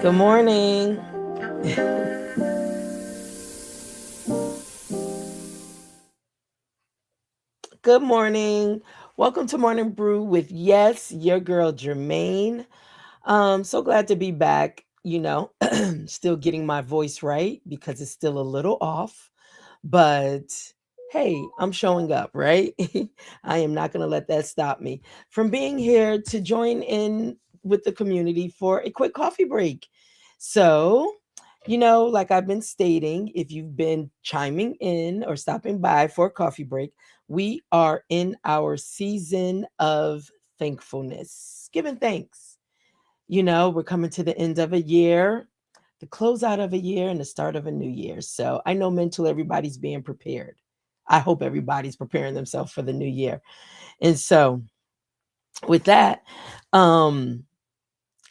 Good morning. Good morning. Welcome to Morning Brew with your girl Germaine. So glad to be back. Still getting my voice right because it's still a little off, but hey, I'm showing up, right? I am not going to let that stop me from being here to join in with the community for a quick coffee break. So, like I've been stating, if you've been chiming in or stopping by for a coffee break, we are in our season of thankfulness, giving thanks. We're coming to the end of a year, the closeout of a year, and the start of a new year. So I know mentally everybody's being prepared. I hope everybody's preparing themselves for the new year. And so with that, um,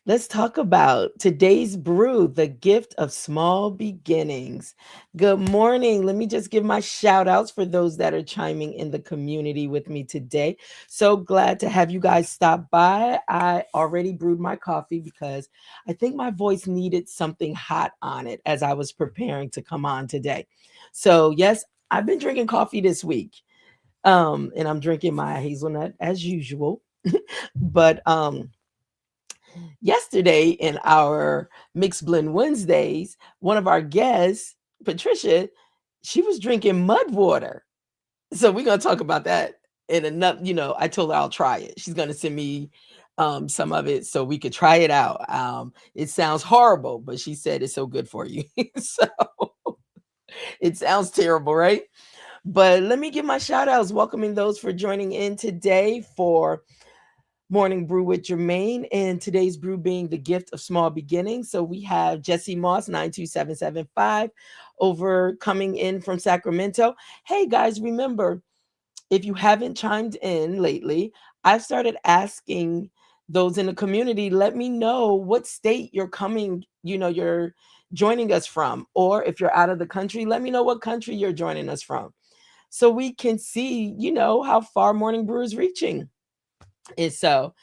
let's talk about today's brew, the gift of small beginnings. Good morning. Let me just give my shout outs for those that are chiming in the community with me today. So glad to have you guys stop by. I already brewed my coffee because I think my voice needed something hot on it as I was preparing to come on today. So, yes, I've been drinking coffee this week. And I'm drinking my hazelnut as usual. But yesterday in our mixed blend Wednesdays, one of our guests, Patricia, she was drinking mud water. So we're gonna talk about that in another. I told her I'll try it. She's gonna send me some of it so we could try it out. It sounds horrible, but she said it's so good for you. So it sounds terrible, right? But let me give my shout outs, welcoming those for joining in today for Morning Brew with Germaine, and today's brew being the gift of small beginnings. So we have Jesse Moss 92775 over coming in from Sacramento. Hey guys, remember, if you haven't chimed in lately, I've started asking those in the community, let me know what state you're coming, you're joining us from, or if you're out of the country, let me know what country you're joining us from so we can see, how far Morning Brew is reaching. And so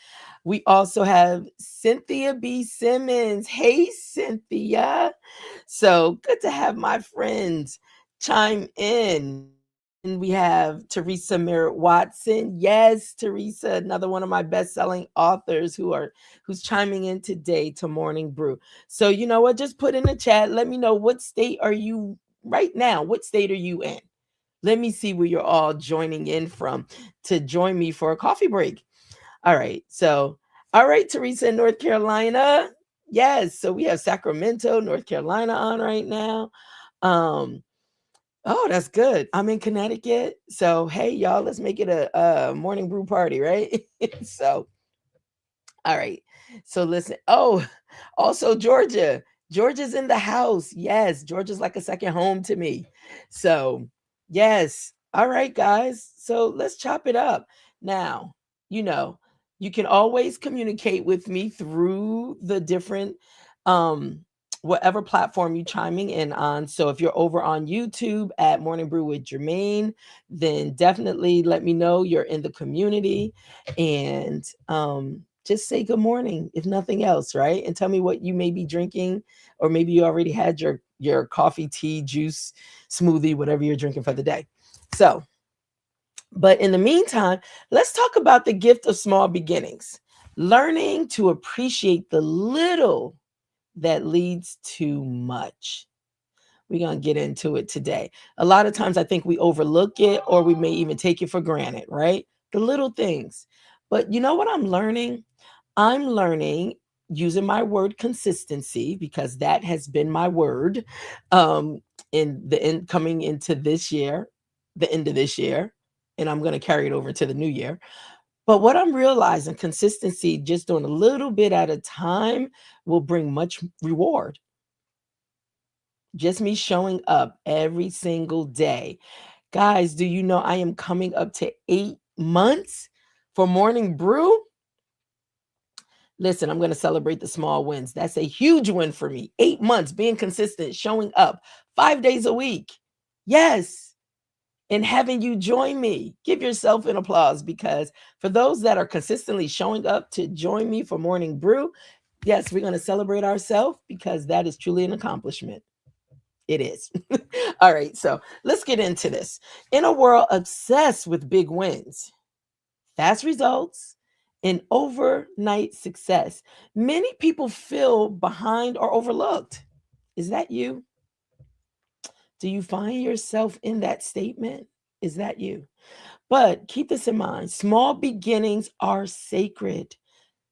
we also have Cynthia B. Simmons. Hey, Cynthia. So good to have my friends chime in. And we have Teresa Merritt Watson. Yes, Teresa, another one of my best-selling authors who's chiming in today to Morning Brew. So you know what? Just put in the chat. Let me know what state are you right now? What state are you in? Let me see where you're all joining in from to join me for a coffee break. All right. So, all right, Teresa in North Carolina. Yes. So we have Sacramento, North Carolina on right now. Um, oh, that's good. I'm in Connecticut. So, hey, y'all, let's make it a morning brew party, right? So, all right. So listen. Oh, also Georgia. Georgia's in the house. Yes, Georgia's like a second home to me. So, yes. All right, guys. So let's chop it up. Now, you know, you can always communicate with me through the different whatever platform you chiming in on. So if you're over on YouTube at Morning Brew with Germaine, then definitely let me know you're in the community and just say good morning if nothing else, right? And tell me what you may be drinking, or maybe you already had your coffee, tea, juice, smoothie, whatever you're drinking for the day. So, but in the meantime, let's talk about the gift of small beginnings. Learning to appreciate the little that leads to much. We're going to get into it today. A lot of times I think we overlook it, or we may even take it for granted, right? The little things. But you know what I'm learning? I'm learning using my word consistency, because that has been my word in the end coming into this year, the end of this year, and I'm going to carry it over to the new year. But what I'm realizing, consistency, just doing a little bit at a time, will bring much reward. Just me showing up every single day. Guys, do you know I am coming up to 8 months for Morning Brew? Listen, I'm going to celebrate the small wins. That's a huge win for me. 8 months being consistent, showing up 5 days a week. Yes. And having you join me. Give yourself an applause, because for those that are consistently showing up to join me for Morning Brew, Yes, we're going to celebrate ourselves because that is truly an accomplishment. It is. All right, so let's get into this. In a world obsessed with big wins, fast results, and overnight success, many people feel behind or overlooked. Is that you? Do you find yourself in that statement? Is that you? But keep this in mind, small beginnings are sacred.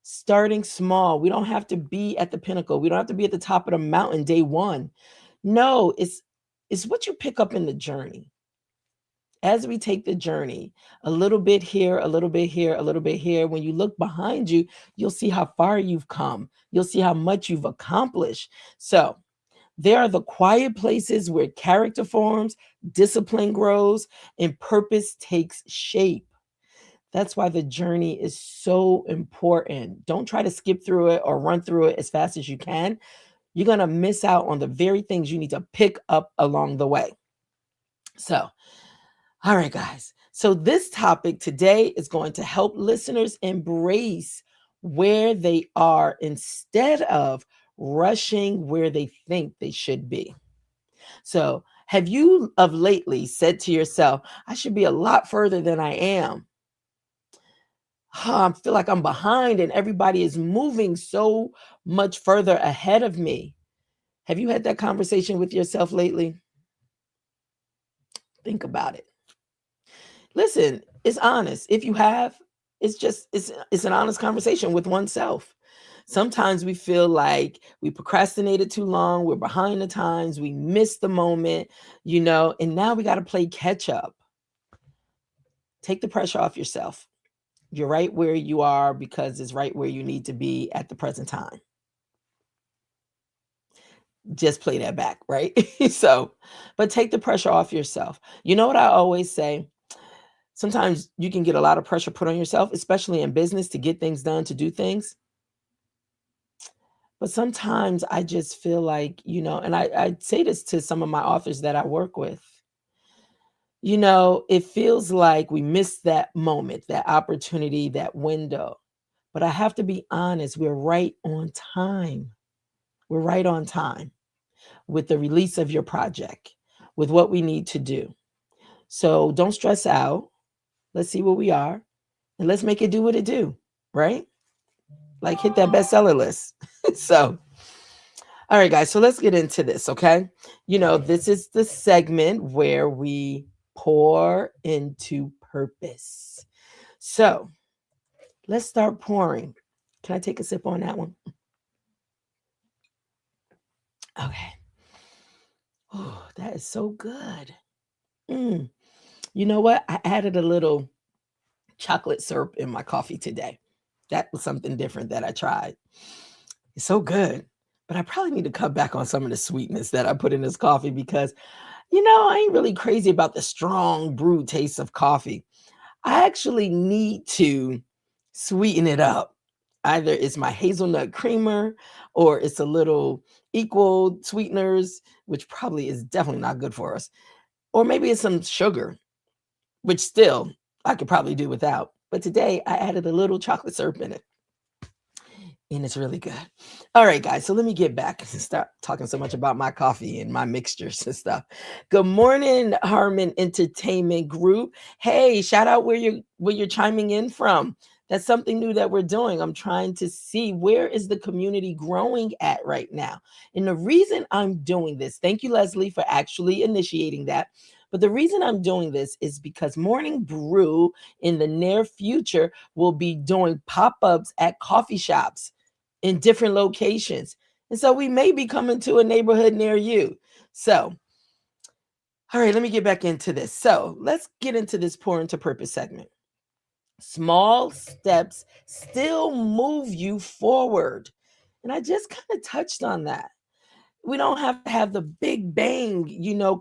Starting small. We don't have to be at the pinnacle. We don't have to be at the top of the mountain day one. No, it's what you pick up in the journey. As we take the journey, a little bit here, a little bit here, a little bit here, when you look behind you, you'll see how far you've come. You'll see how much you've accomplished. So, there are the quiet places where character forms, discipline grows, and purpose takes shape. That's why the journey is so important. Don't try to skip through it or run through it as fast as you can. You're going to miss out on the very things you need to pick up along the way. So, all right, guys. So, this topic today is going to help listeners embrace where they are instead of rushing where they think they should be. So, have you of lately said to yourself, I should be a lot further than I am? I feel like I'm behind and everybody is moving so much further ahead of me. Have you had that conversation with yourself lately? Think about it. Listen, it's honest. If you have, it's an honest conversation with oneself. Sometimes we feel like we procrastinated too long, we're behind the times, we missed the moment, and now we got to play catch up. Take the pressure off yourself. You're right where you are because it's right where you need to be at the present time. Just play that back, right? So, but take the pressure off yourself. You know what I always say? Sometimes you can get a lot of pressure put on yourself, especially in business to get things done, to do things. But sometimes I just feel like, and I say this to some of my authors that I work with, it feels like we missed that moment, that opportunity, that window. But I have to be honest, we're right on time. We're right on time with the release of your project, with what we need to do. So don't stress out. Let's see where we are and let's make it do what it do, right? Like hit that bestseller list. So, all right, guys. So let's get into this, okay? This is the segment where we pour into purpose. So let's start pouring. Can I take a sip on that one? Okay. Oh, that is so good. Mm. You know what? I added a little chocolate syrup in my coffee today. That was something different that I tried. It's so good. But I probably need to cut back on some of the sweetness that I put in this coffee because, I ain't really crazy about the strong brew taste of coffee. I actually need to sweeten it up. Either it's my hazelnut creamer or it's a little equal sweeteners, which probably is definitely not good for us. Or maybe it's some sugar, which still I could probably do without. But today I added a little chocolate syrup in it. And it's really good. All right, guys. So let me get back and stop talking so much about my coffee and my mixtures and stuff. Good morning, Harmon Entertainment Group. Hey, shout out where you're chiming in from. That's something new that we're doing. I'm trying to see where is the community growing at right now. And the reason I'm doing this, thank you, Leslie, for actually initiating that. But the reason I'm doing this is because Morning Brew in the near future will be doing pop-ups at coffee shops in different locations. And so we may be coming to a neighborhood near you. So, all right, let me get back into this. So let's get into this pour into purpose segment. Small steps still move you forward. And I just kind of touched on that. We don't have to have the big bang,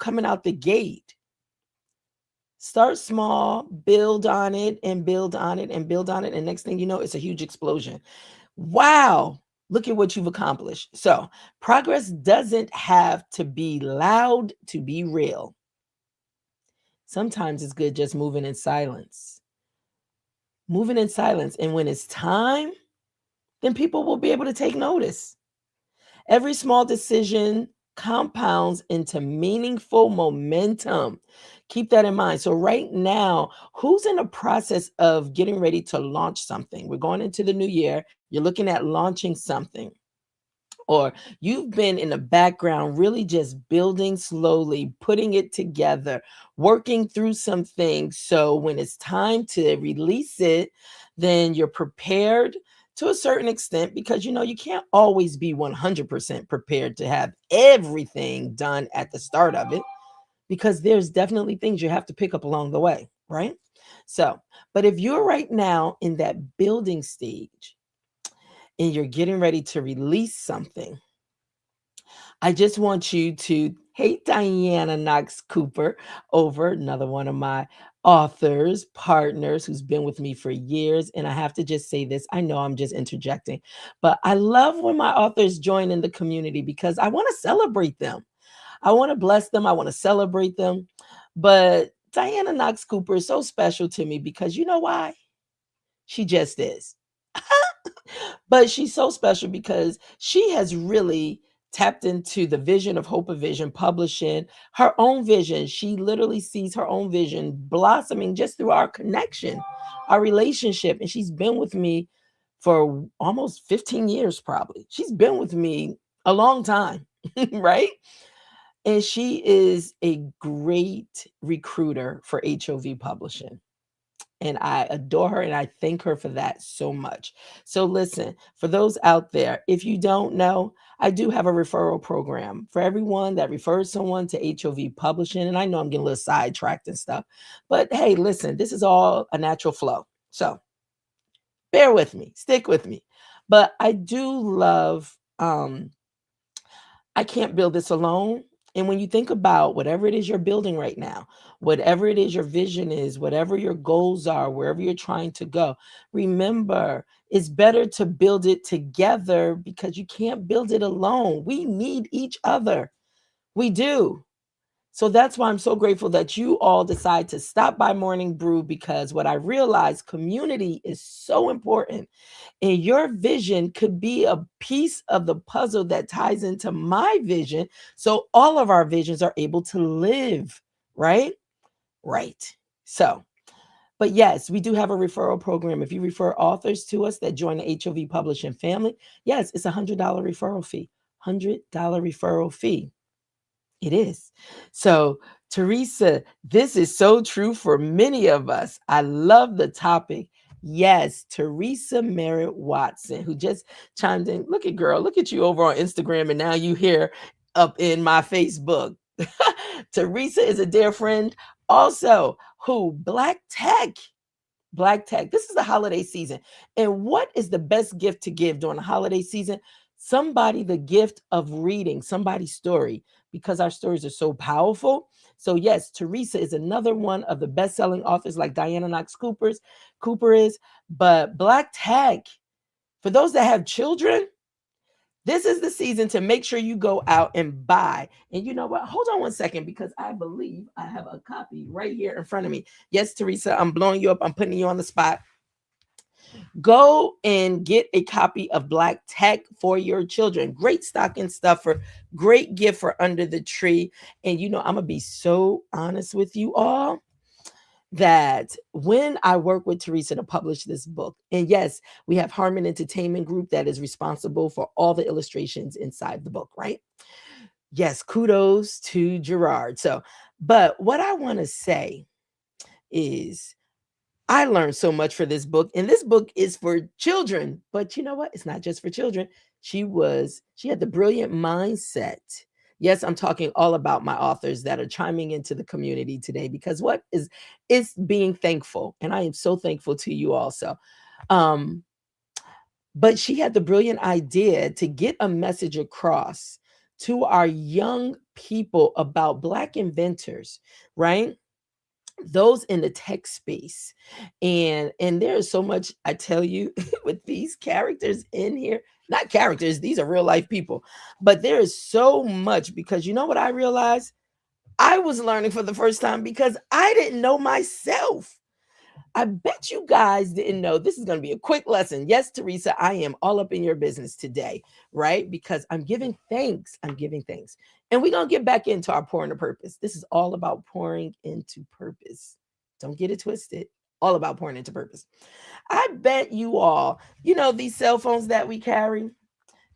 coming out the gate. Start small, build on it and build on it and build on it. And next thing you know, it's a huge explosion. Wow. Look at what you've accomplished. So, progress doesn't have to be loud to be real. Sometimes it's good just moving in silence. Moving in silence. And when it's time, then people will be able to take notice. Every small decision compounds into meaningful momentum. Keep that in mind. So, right now, who's in the process of getting ready to launch something? We're going into the new year. You're looking at launching something, or you've been in the background really just building slowly, putting it together, working through some things. So when it's time to release it, then you're prepared to a certain extent, because you can't always be 100% prepared to have everything done at the start of it, because there's definitely things you have to pick up along the way, right? So, but if you're right now in that building stage and you're getting ready to release something, I just want you to, hey, Diana Knox Cooper, over another one of my authors, partners who's been with me for years. And I have to just say this, I know I'm just interjecting, but I love when my authors join in the community because I want to celebrate them. I want to bless them. I want to celebrate them. But Diana Knox Cooper is so special to me because you know why? She just is. But she's so special because she has really tapped into the vision of Hope of Vision Publishing, her own vision. She literally sees her own vision blossoming just through our connection, our relationship. And she's been with me for almost 15 years, probably. She's been with me a long time, right? And she is a great recruiter for HOV Publishing. And I adore her and I thank her for that so much. So, listen, for those out there, if you don't know, I do have a referral program for everyone that refers someone to HOV Publishing. And I know I'm getting a little sidetracked and stuff, but hey, listen, this is all a natural flow. So, bear with me, stick with me. But I do love, I can't build this alone. And when you think about whatever it is you're building right now, whatever it is your vision is, whatever your goals are, wherever you're trying to go, remember it's better to build it together because you can't build it alone. We need each other. We do. So that's why I'm so grateful that you all decide to stop by Morning Brew, because what I realized, community is so important. And your vision could be a piece of the puzzle that ties into my vision. So all of our visions are able to live, right? Right. So, but yes, we do have a referral program. If you refer authors to us that join the HOV Publishing family, yes, it's $100 referral fee. $100 referral fee. It is. So, Teresa, this is so true for many of us. I love the topic. Yes, Teresa Merritt Watson, who just chimed in. Look at girl, look at you over on Instagram, and now you here up in my Facebook. Teresa is a dear friend, also who Black Tech. Black Tech. This is the holiday season. And what is the best gift to give during the holiday season? Somebody the gift of reading somebody's story, because our stories are so powerful. So, yes, Teresa is another one of the best-selling authors like Diana Knox Cooper is. But Black Tech, for those that have children, this is the season to make sure you go out and buy. And you know what? Hold on one second, because I believe I have a copy right here in front of me. Yes, Teresa, I'm blowing you up. I'm putting you on the spot. Go and get a copy of Black Tech for your children. Great stocking stuffer, great gift for under the tree. And I'm going to be so honest with you all that when I work with Teresa to publish this book, and yes, we have Harmon Entertainment Group that is responsible for all the illustrations inside the book, right? Yes, kudos to Gerard. So, but what I want to say is I learned so much for this book, and this book is for children. But you know what? It's not just for children. She had the brilliant mindset. Yes, I'm talking all about my authors that are chiming into the community today, because what is it's being thankful, and I am so thankful to you also. Um, but she had the brilliant idea to get a message across to our young people about Black inventors, right? Those in the tech space. And there is so much, I tell you, with these characters in here. Not characters, these are real life people. But there is so much, because you know what I realized? I was learning for the first time because I didn't know myself. I bet you guys didn't know this is going to be a quick lesson. Yes, Teresa, I am all up in your business today, right? Because I'm giving thanks. I'm giving thanks. And we're going to get back into our pouring to purpose. This is all about pouring into purpose. Don't get it twisted. All about pouring into purpose. I bet you all, these cell phones that we carry,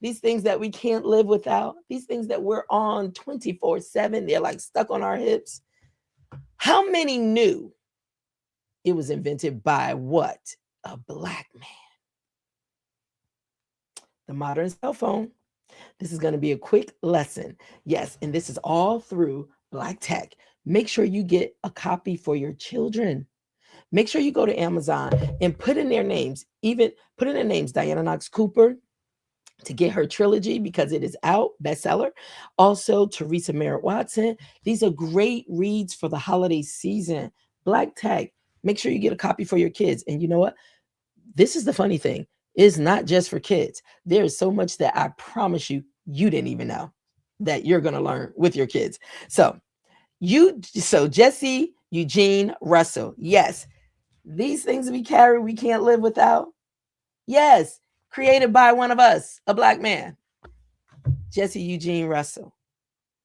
these things that we can't live without, these things that we're on 24/7, they're like stuck on our hips. How many knew it was invented by what? A Black man. The modern cell phone. This is going to be a quick lesson. Yes, and this is all through Black tech. Make sure you get a copy for your children. Make sure you go to Amazon and put in their names, even put in their names, Diana Knox Cooper, to get her trilogy because it is out, bestseller. Also, Teresa Merritt Watson. These are great reads for the holiday season. Black tech. Make sure you get a copy for your kids. And you know what? This is the funny thing. It's not just for kids. There is so much that I promise you didn't even know that you're going to learn with your kids. So Jesse Eugene Russell. Yes, these things we carry, we can't live without. Yes, created by one of us, a Black man, Jesse Eugene Russell.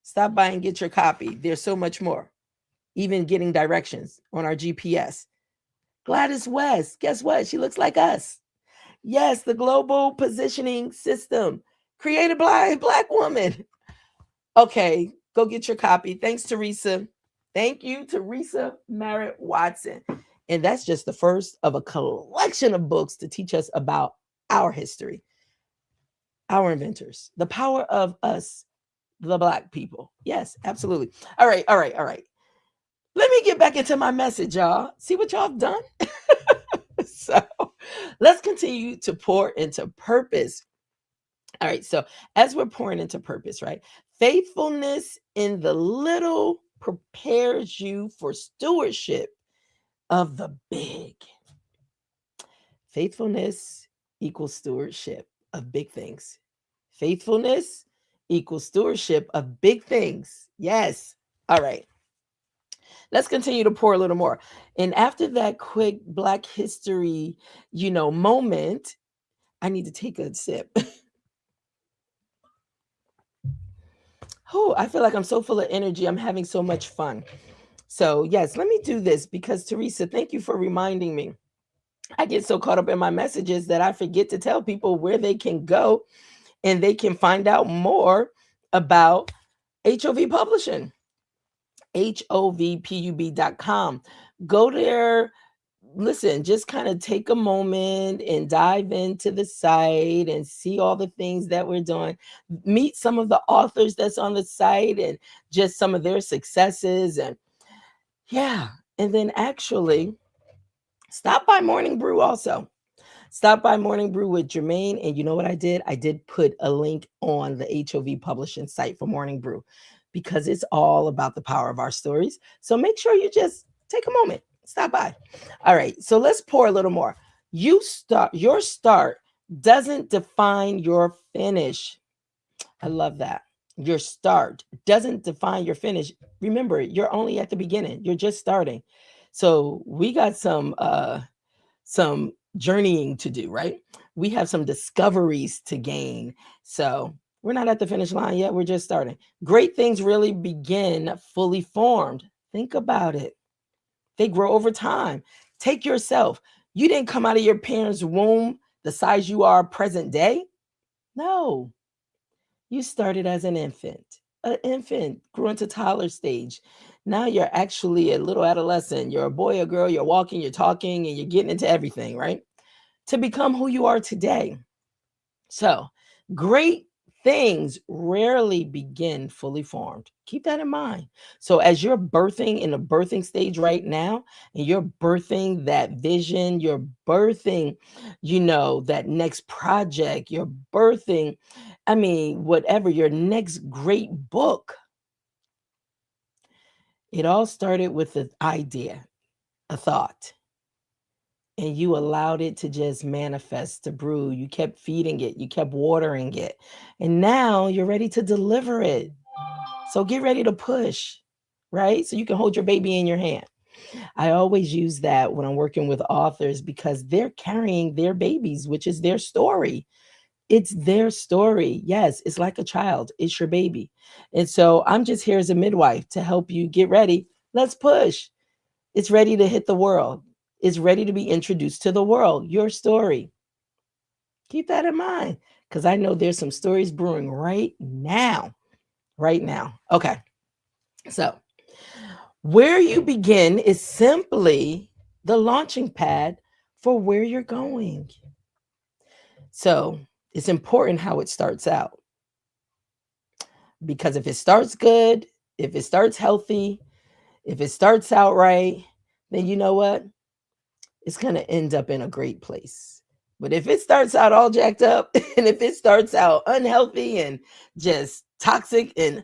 Stop by and get your copy. There's so much more. Even getting directions on our GPS. Gladys West, guess what? She looks like us. Yes, the global positioning system created by a Black woman. Okay, go get your copy. Thanks, Teresa. Thank you, Teresa Merritt Watson. And that's just the first of a collection of books to teach us about our history, our inventors, the power of us, the Black people. Yes, absolutely. All right. Let me get back into my message, y'all. See what y'all have done? So let's continue to pour into purpose. All right. So as we're pouring into purpose, right? Faithfulness in the little prepares you for stewardship of the big. Faithfulness equals stewardship of big things. Faithfulness equals stewardship of big things. Yes. All right. Let's continue to pour a little more. And after that quick Black history, moment, I need to take a sip. Oh, I feel like I'm so full of energy. I'm having so much fun. So, yes, let me do this because Teresa, thank you for reminding me. I get so caught up in my messages that I forget to tell people where they can go and they can find out more about HOV Publishing. HOVPUB.com. Go there. Listen, just kind of take a moment and dive into the site and see all the things that we're doing. Meet some of the authors that's on the site and just some of their successes. And yeah, and then actually stop by Morning Brew also. Stop by Morning Brew with Germaine. And you know what I did? I did put a link on the HOV Publishing site for Morning Brew because it's all about the power of our stories. So make sure you just take a moment, stop by. All right, so let's pour a little more. Your start doesn't define your finish. I love that. Your start doesn't define your finish. Remember, you're only at the beginning. You're just starting. So we got some journeying to do, right? We have some discoveries to gain. So we're not at the finish line yet. We're just starting. Great things really begin fully formed. Think about it. They grow over time. Take yourself. You didn't come out of your parents' womb the size you are present day. No, you started as an infant. An infant grew into toddler stage. Now you're actually a little adolescent. You're a boy or girl. You're walking, you're talking, and you're getting into everything, right? To become who you are today. So, great things rarely begin fully formed. Keep that in mind. So, as you're birthing in the birthing stage right now, and you're birthing that vision, you're birthing, that next project, you're birthing, whatever, your next great book. It all started with an idea, a thought. And you allowed it to just manifest, to brew. You kept feeding it. You kept watering it. And now you're ready to deliver it. So get ready to push, right? So you can hold your baby in your hand. I always use that when I'm working with authors because they're carrying their babies, which is their story. It's their story. Yes, it's like a child. It's your baby. And so I'm just here as a midwife to help you get ready. Let's push. It's ready to hit the world. It's ready to be introduced to the world. Your story. Keep that in mind because I know there's some stories brewing right now. Right now. Okay. So, where you begin is simply the launching pad for where you're going. So, it's important how it starts out because if it starts good, if it starts healthy, if it starts out right, then you know what? It's going to end up in a great place. But if it starts out all jacked up and if it starts out unhealthy and just toxic, and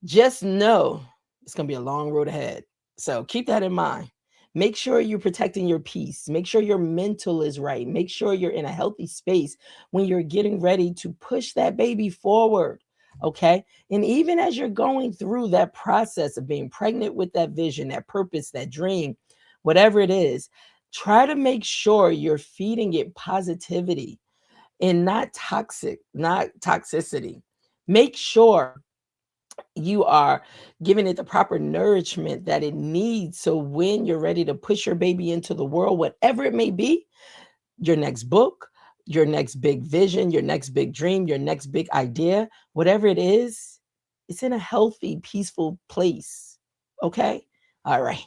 just know it's going to be a long road ahead. So keep that in mind. Make sure you're protecting your peace. Make sure your mental is right. Make sure you're in a healthy space when you're getting ready to push that baby forward. Okay. And even as you're going through that process of being pregnant with that vision, that purpose, that dream, whatever it is, try to make sure you're feeding it positivity and not not toxicity. Make sure you are giving it the proper nourishment that it needs. So when you're ready to push your baby into the world, whatever it may be, your next book, your next big vision, your next big dream, your next big idea, whatever it is, it's in a healthy, peaceful place. Okay. All right.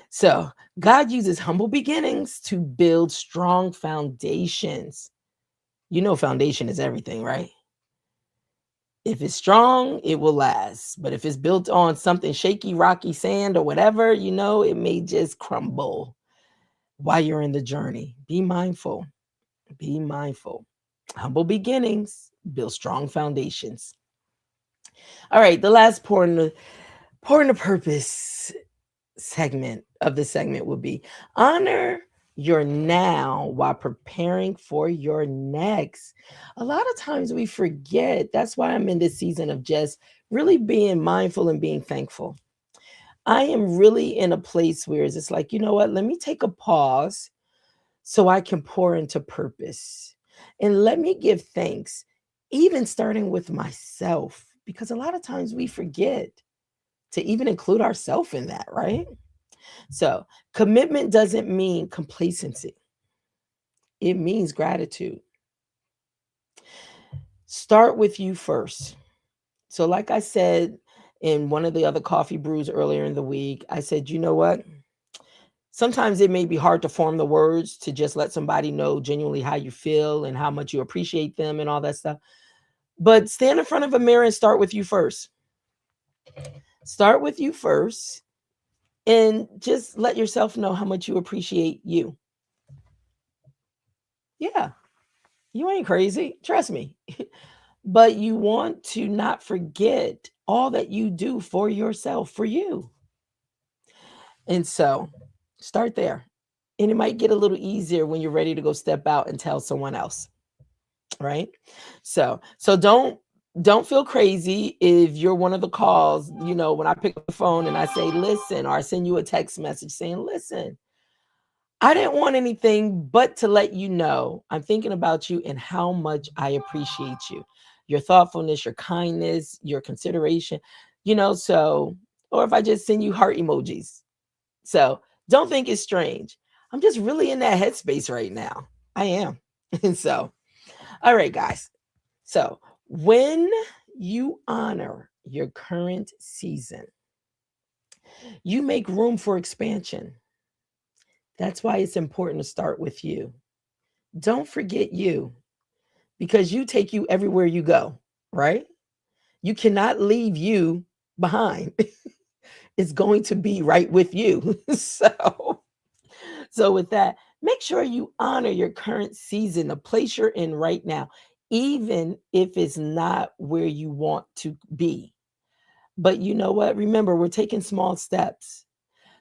So God uses humble beginnings to build strong foundations. You know, foundation is everything, right? If it's strong, it will last. But if it's built on something shaky, rocky sand or whatever, you know, it may just crumble while you're in the journey. Be mindful. Be mindful. Humble beginnings build strong foundations. All right, the last point of purpose segment of the segment will be honor your now while preparing for your next. A lot of times we forget. That's why I'm in this season of just really being mindful and being thankful. I am really in a place where it's like, you know what? Let me take a pause so I can pour into purpose. And let me give thanks, even starting with myself, because a lot of times we forget to even include ourselves in that, right? So, commitment doesn't mean complacency, it means gratitude. Start with you first. So, like I said in one of the other coffee brews earlier in the week, I said, you know what? Sometimes it may be hard to form the words to just let somebody know genuinely how you feel and how much you appreciate them and all that stuff. But stand in front of a mirror and start with you first. Start with you first and just let yourself know how much you appreciate you. Yeah, you ain't crazy. Trust me. But you want to not forget all that you do for yourself, for you. And so start there. And it might get a little easier when you're ready to go step out and tell someone else, right? So don't feel crazy if you're one of the calls, you know, when I pick up the phone and I say, listen, or I send you a text message saying, listen, I didn't want anything but to let you know I'm thinking about you and how much I appreciate you. Your thoughtfulness, your kindness, your consideration, you know, so, or if I just send you heart emojis. So don't think it's strange. I'm just really in that headspace right now. I am. And so, all right, guys. So when you honor your current season, you make room for expansion. That's why it's important to start with you. Don't forget you because you take you everywhere you go, right? You cannot leave you behind. It's going to be right with you. So with that, make sure you honor your current season, the place you're in right now, even if it's not where you want to be. But you know what? Remember, we're taking small steps.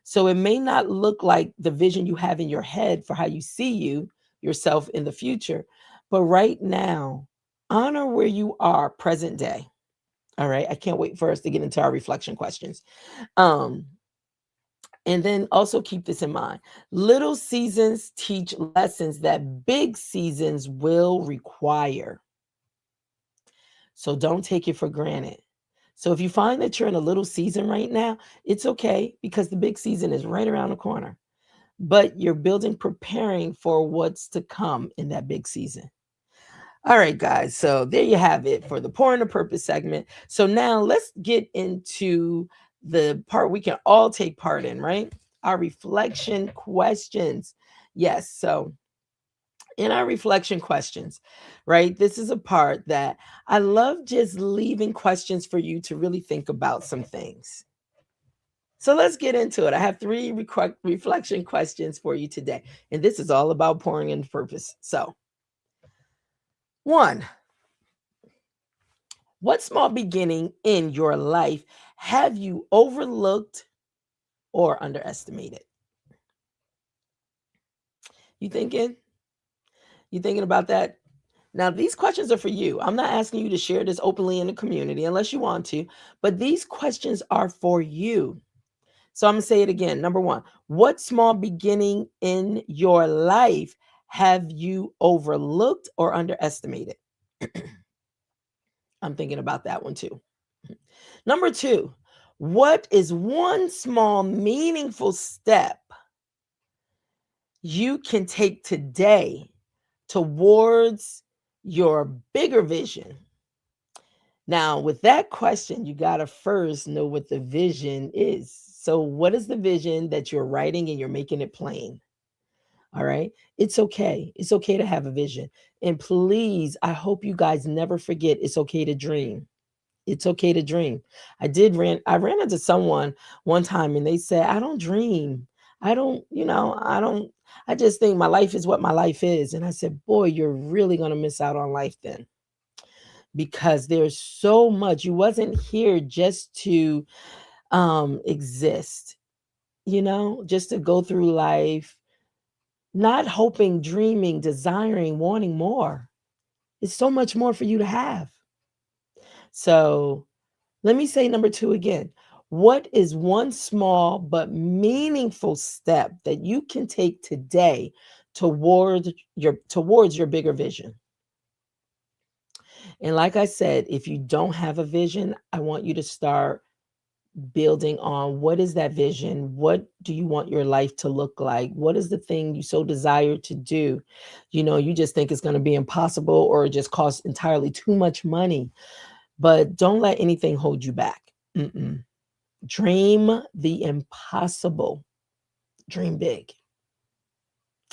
So it may not look like the vision you have in your head for how you see yourself in the future, but right now, honor where you are present day. All right. I can't wait for us to get into our reflection questions. Um, And then also keep this in mind. Little seasons teach lessons that big seasons will require. So don't take it for granted. So if you find that you're in a little season right now, it's okay because the big season is right around the corner. But you're building, preparing for what's to come in that big season. All right, guys. So there you have it for the Pouring the Purpose segment. So now let's get into the part we can all take part in, right? Our reflection questions. Yes. So in our reflection questions, right? This is a part that I love just leaving questions for you to really think about some things. So let's get into it. I have three reflection questions for you today. And this is all about pouring in purpose. So, one, what small beginning in your life have you overlooked or underestimated? You thinking? You thinking about that? Now, these questions are for you. I'm not asking you to share this openly in the community unless you want to, but these questions are for you. So I'm going to say it again. Number one, what small beginning in your life have you overlooked or underestimated? I'm thinking about that one too. Number two, what is one small meaningful step you can take today towards your bigger vision? Now, with that question, you got to first know what the vision is. So, what is the vision that you're writing and you're making it plain? All right. It's okay. It's okay to have a vision. And please, I hope you guys never forget it's okay to dream. It's okay to dream. I ran into someone one time and they said, I don't dream. I just think my life is what my life is. And I said, boy, you're really going to miss out on life then because there's so much. You wasn't here just to exist, just to go through life, not hoping, dreaming, desiring, wanting more. It's so much more for you to have. So let me say number two again. What is one small but meaningful step that you can take today towards your bigger vision? And like I said, if you don't have a vision, I want you to start building on what is that vision? What do you want your life to look like? What is the thing you so desire to do? You just think it's going to be impossible or it just costs entirely too much money, but don't let anything hold you back. Mm-mm. Dream the impossible. Dream big.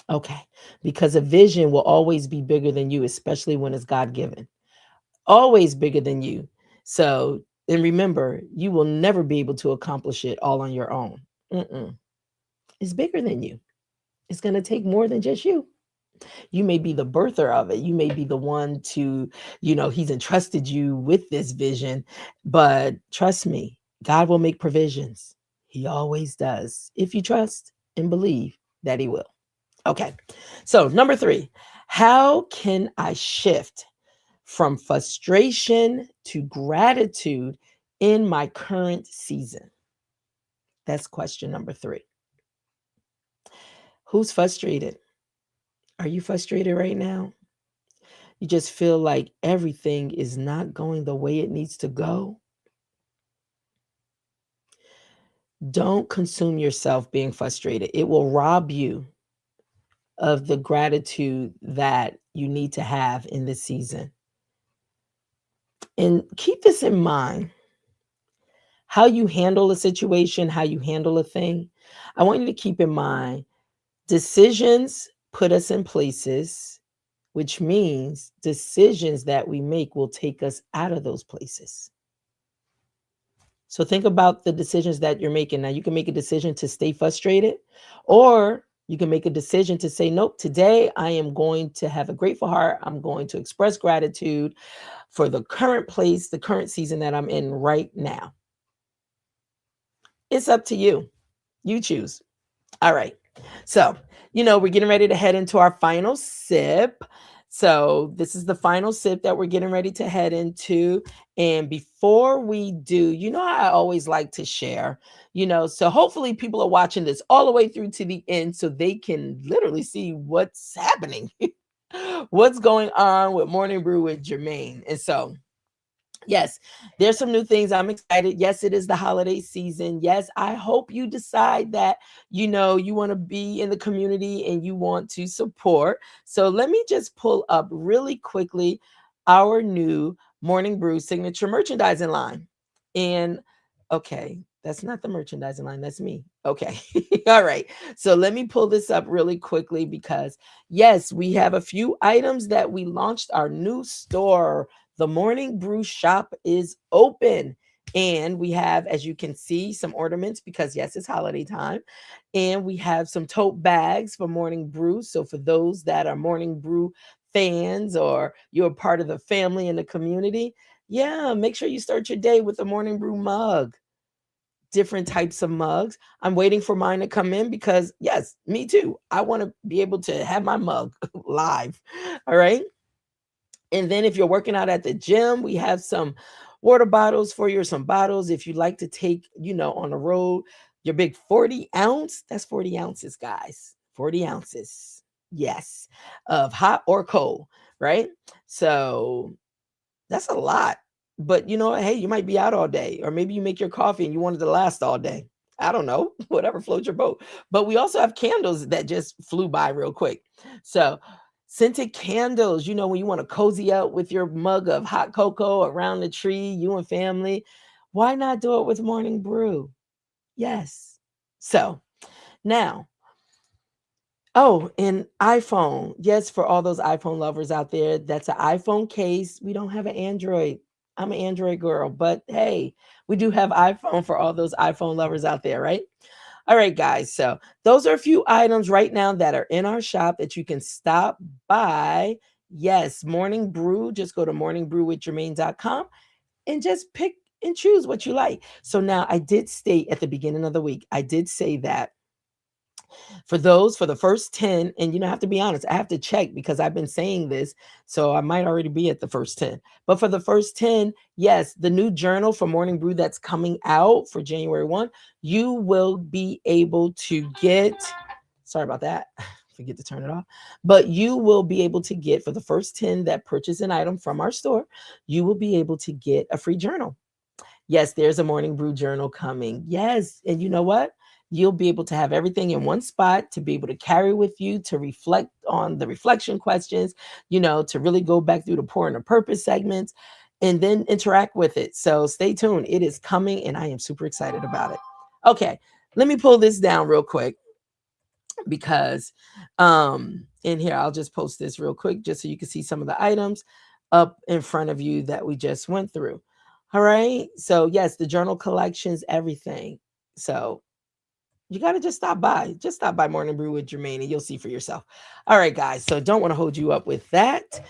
Okay. Because a vision will always be bigger than you, especially when it's God given. Always bigger than you. So, and remember, you will never be able to accomplish it all on your own. Mm-mm. It's bigger than you. It's going to take more than just you. You may be the birther of it. You may be the one to, he's entrusted you with this vision. But trust me, God will make provisions. He always does. If you trust and believe that he will. Okay. So, number three, how can I shift from frustration to gratitude in my current season? That's question number three. Who's frustrated? Are you frustrated right now? You just feel like everything is not going the way it needs to go. Don't consume yourself being frustrated. It will rob you of the gratitude that you need to have in this season. And keep this in mind. How you handle a situation, how you handle a thing. I want you to keep in mind decisions put us in places, which means decisions that we make will take us out of those places. So think about the decisions that you're making. Now, you can make a decision to stay frustrated, or you can make a decision to say, nope, today I am going to have a grateful heart. I'm going to express gratitude for the current place, the current season that I'm in right now. It's up to you. You choose. All right. So, we're getting ready to head into our final sip. So this is the final sip that we're getting ready to head into. And before we do, I always like to share, so hopefully people are watching this all the way through to the end so they can literally see what's happening, what's going on with Morning Brew with Germaine. And so, yes, there's some new things. I'm excited. Yes, it is the holiday season. Yes, I hope you decide that, you want to be in the community and you want to support. So let me just pull up really quickly our new Morning Brew signature merchandising line. And okay, that's not the merchandising line, that's me. Okay. All right. So let me pull this up really quickly because, yes, we have a few items that we launched our new store. The Morning Brew shop is open. And we have, as you can see, some ornaments because, yes, it's holiday time. And we have some tote bags for Morning Brew. So, for those that are Morning Brew fans or you're part of the family and the community, yeah, make sure you start your day with a Morning Brew mug. Different types of mugs. I'm waiting for mine to come in because, yes, me too. I want to be able to have my mug live. All right. And then if you're working out at the gym, we have some water bottles for you, or some bottles if you like to take, on the road, your big 40 ounce. That's 40 ounces, guys. 40 ounces. Yes. Of hot or cold, right? So that's a lot. But you know what? Hey, you might be out all day, or maybe you make your coffee and you want it to last all day. I don't know, whatever floats your boat. But we also have candles that just flew by real quick. So, scented candles, when you want to cozy up with your mug of hot cocoa around the tree, you and family, why not do it with Morning Brew? Yes. So, now, oh, and iPhone. Yes, for all those iPhone lovers out there, that's an iPhone case. We don't have an Android. I'm an Android girl, but hey, we do have iPhone for all those iPhone lovers out there, right? All right, guys. So those are a few items right now that are in our shop that you can stop by. Yes, Morning Brew. Just go to morningbrewwithgermaine.com and just pick and choose what you like. So now I did state at the beginning of the week, I did say that for the first 10, and I have to be honest, I have to check because I've been saying this, so I might already be at the first 10. But for the first 10, yes, the new journal for Morning Brew that's coming out for January 1, you will be able to get, sorry about that. Forget to turn it off. But you will be able to get, for the first 10 that purchase an item from our store, you will be able to get a free journal. Yes, there's a Morning Brew journal coming. Yes. And you know what? You'll be able to have everything in one spot to be able to carry with you, to reflect on the reflection questions, to really go back through the pour and the purpose segments and then interact with it. So stay tuned. It is coming and I am super excited about it. Okay. Let me pull this down real quick because in here I'll just post this real quick just so you can see some of the items up in front of you that we just went through. All right. So yes, the journal collections, everything. So you got to just stop by. Just stop by Morning Brew with Germaine and you'll see for yourself. All right, guys. So don't want to hold you up with that.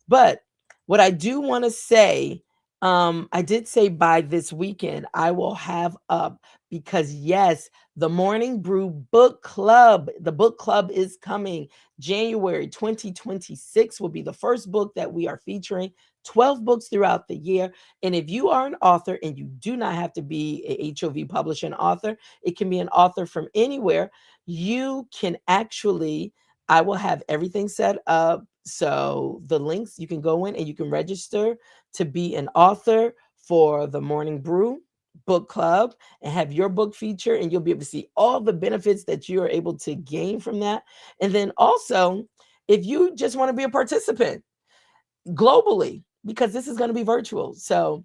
But what I do want to say, I did say by this weekend, I will have up because, yes, the Morning Brew Book Club, the book club is coming. January 2026 will be the first book that we are featuring. 12 books throughout the year. And if you are an author, and you do not have to be a HOV publishing author, it can be an author from anywhere, you can actually, I will have everything set up. So the links, you can go in and you can register to be an author for the Morning Brew Book Club and have your book feature, and you'll be able to see all the benefits that you are able to gain from that. And then also, if you just want to be a participant globally, because this is going to be virtual. So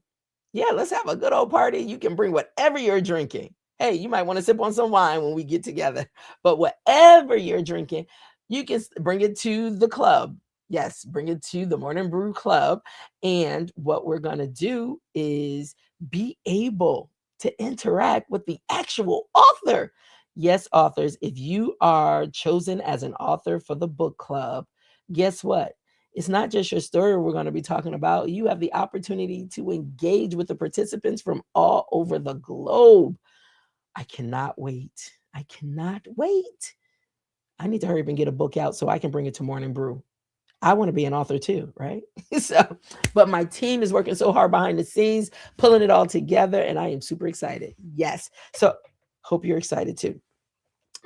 yeah, let's have a good old party. You can bring whatever you're drinking. Hey, you might want to sip on some wine when we get together, but whatever you're drinking, you can bring it to the club. Yes, bring it to the Morning Brew Club. And what we're going to do is be able to interact with the actual author. Yes, authors, if you are chosen as an author for the book club, guess what? It's not just your story we're going to be talking about. You have the opportunity to engage with the participants from all over the globe. I cannot wait. I cannot wait. I need to hurry up and get a book out so I can bring it to Morning Brew. I want to be an author too, right? So, but my team is working so hard behind the scenes, pulling it all together, and I am super excited. Yes. So, hope you're excited too.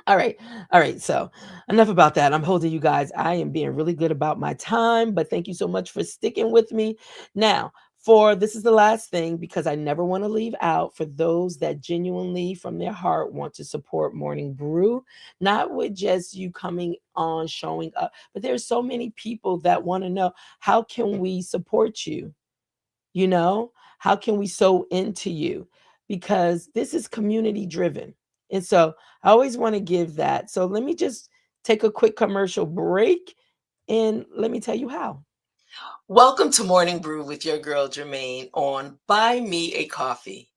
All right. All right. So, enough about that. I'm holding you guys. I am being really good about my time, but thank you so much for sticking with me. Now, for this is the last thing because I never want to leave out for those that genuinely from their heart want to support Morning Brew, not with just you coming on, showing up, but there's so many people that want to know how can we support you? You know, how can we sew into you? Because this is community driven. And so I always want to give that. So let me just take a quick commercial break and let me tell you how. Welcome to Morning Brew with your girl Germaine on Buy Me a Coffee.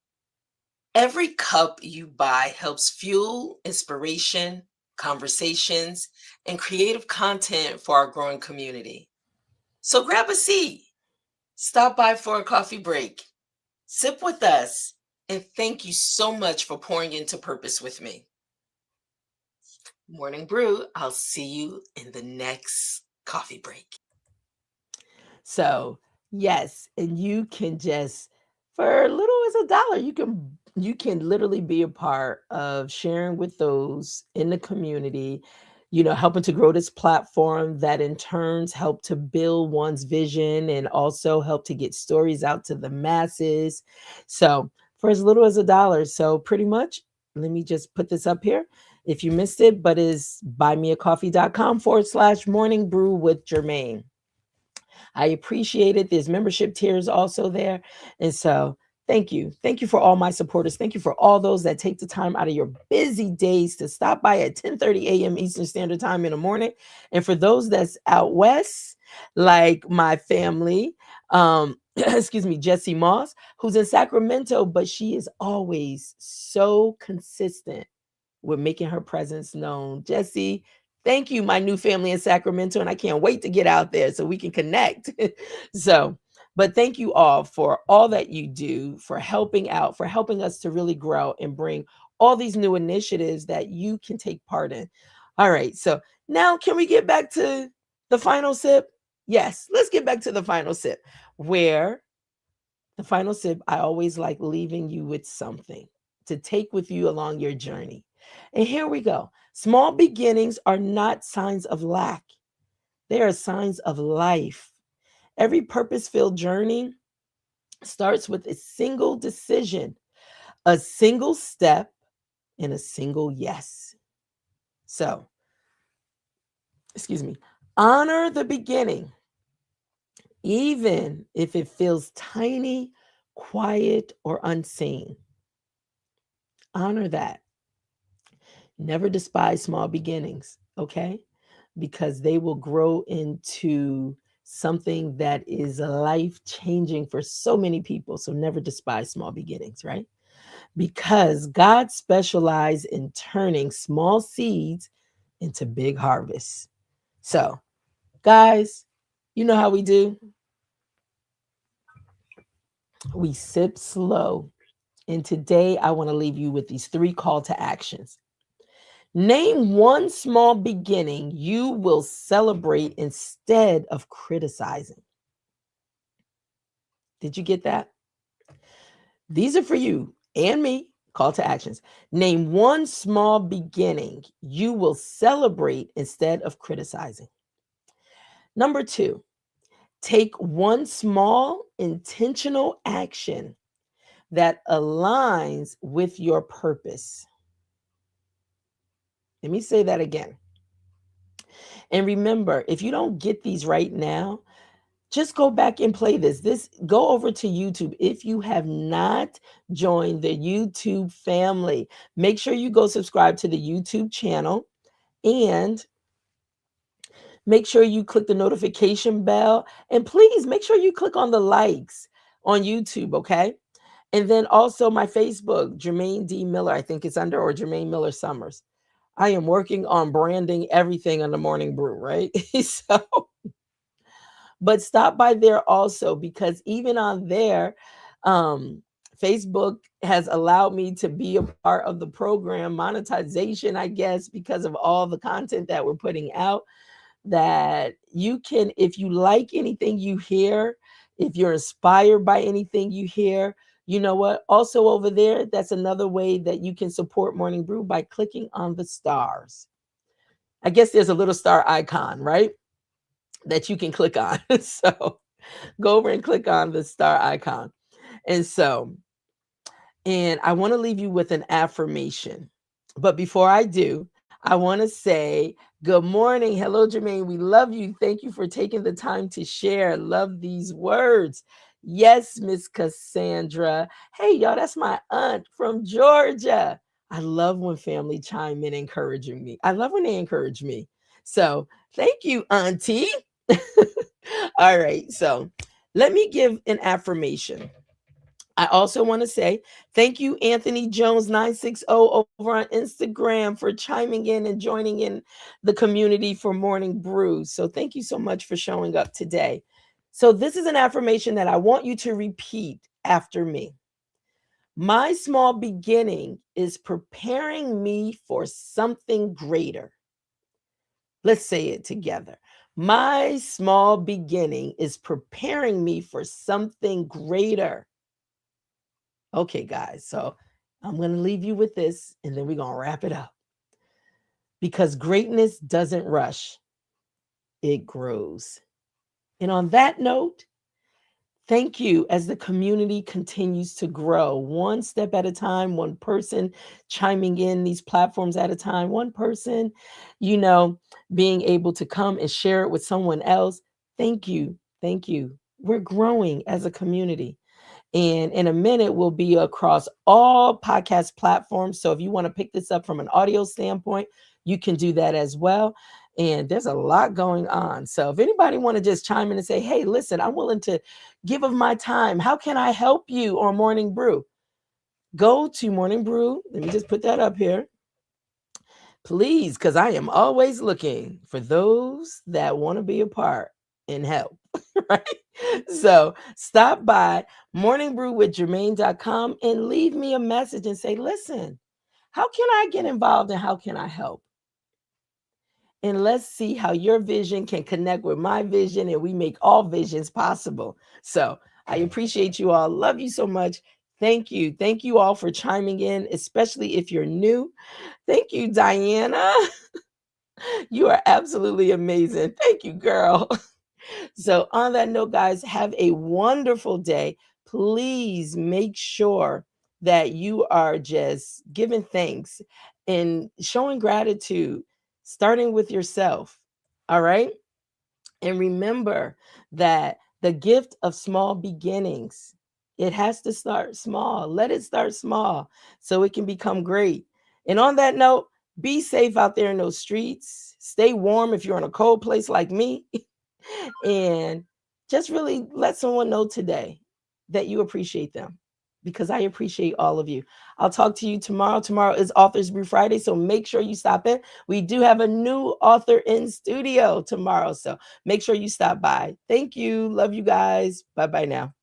Every cup you buy helps fuel inspiration, conversations, and creative content for our growing community. So grab a seat, stop by for a coffee break, sip with us, and thank you so much for pouring into purpose with me. Morning Brew, I'll see you in the next coffee break. So, yes, and you can just for little as $1, you can literally be a part of sharing with those in the community, helping to grow this platform that in turns help to build one's vision and also help to get stories out to the masses. So, for as little as $1. So, pretty much, let me just put this up here. If you missed it, but is buymeacoffee.com/morning brew with Germaine. I appreciate it. There's membership tiers also there. And so thank you. Thank you for all my supporters. Thank you for all those that take the time out of your busy days to stop by at 10:30 a.m. Eastern Standard Time in the morning. And for those that's out west, like my family, excuse me, Jessie Moss, who's in Sacramento, but she is always so consistent with making her presence known. Jesse, thank you, my new family in Sacramento, and I can't wait to get out there so we can connect. So, but thank you all for all that you do, for helping out, for helping us to really grow and bring all these new initiatives that you can take part in. All right, so now can we get back to the final sip? Yes, let's get back to the final sip, where the final sip, I always like leaving you with something to take with you along your journey. And here we go. Small beginnings are not signs of lack, they are signs of life. Every purpose filled journey starts with a single decision, a single step, and a single yes. So, excuse me, honor the beginning, even if it feels tiny, quiet, or unseen. Honor that. Never despise small beginnings, okay? Because they will grow into something that is life changing for so many people. So never despise small beginnings, right? Because God specializes in turning small seeds into big harvests. So, guys, you know how we do? We sip slow. And today I want to leave you with these 3 call to actions. Name one small beginning you will celebrate instead of criticizing. Did you get that? These are for you and me. Call to actions. Name one small beginning you will celebrate instead of criticizing. Number 2, take one small intentional action that aligns with your purpose. Let me say that again. And remember, if you don't get these right now, just go back and play this. Go over to YouTube. If you have not joined the YouTube family, make sure you go subscribe to the YouTube channel and make sure you click the notification bell. And please make sure you click on the likes on YouTube, okay? And then also my Facebook, Germaine D. Miller, I think it's under, or Germaine Miller Summers. I am working on branding everything on the Morning Brew, right? So but stop by there also because even on there, um, Facebook has allowed me to be a part of the program monetization, I guess, because of all the content that we're putting out. that you can, if you like anything you hear, if you're inspired by anything you hear, you know what? Also over there, that's another way that you can support Morning Brew by clicking on the stars. I guess there's a little star icon, right? That you can click on. So go over and click on the star icon. And so, and I want to leave you with an affirmation. But before I do, I want to say good morning. Hello, Germaine. We love you. Thank you for taking the time to share. Love these words. Yes, Miss Cassandra. Hey, y'all, that's my aunt from Georgia. I love when family chime in encouraging me. I love when they encourage me. So thank you, Auntie. All right. So let me give an affirmation. I also want to say thank you, Anthony Jones 960 over on Instagram for chiming in and joining in the community for Morning Brew. So thank you so much for showing up today. So this is an affirmation that I want you to repeat after me. My small beginning is preparing me for something greater. Let's say it together. My small beginning is preparing me for something greater. Okay, guys, so I'm going to leave you with this and then we're going to wrap it up. Because greatness doesn't rush, it grows. And on that note, thank you as the community continues to grow, one step at a time, one person chiming in these platforms at a time, one person, being able to come and share it with someone else. Thank you. Thank you. We're growing as a community. And in a minute, we'll be across all podcast platforms. So if you want to pick this up from an audio standpoint, you can do that as well. And there's a lot going on. So if anybody want to just chime in and say, hey, listen, I'm willing to give of my time. How can I help you on Morning Brew? Go to Morning Brew. Let me just put that up here. Please, because I am always looking for those that want to be a part and help. Right? So stop by morningbrewwithgermaine.com and leave me a message and say, listen, how can I get involved and how can I help? And let's see how your vision can connect with my vision and we make all visions possible. So I appreciate you all. Love you so much. Thank you. Thank you all for chiming in, especially if you're new. Thank you, Diana. You are absolutely amazing. Thank you, girl. So on that note, guys, have a wonderful day. Please make sure that you are just giving thanks and showing gratitude, starting with yourself. All right. And remember that the gift of small beginnings, it has to start small. Let it start small so it can become great. And on that note, be safe out there in those streets. Stay warm if you're in a cold place like me. And just really let someone know today that you appreciate them, because I appreciate all of you. I'll talk to you tomorrow. Tomorrow is Authors Brew Friday, so make sure you stop in. We do have a new author in studio tomorrow, so make sure you stop by. Thank you. Love you guys. Bye-bye now.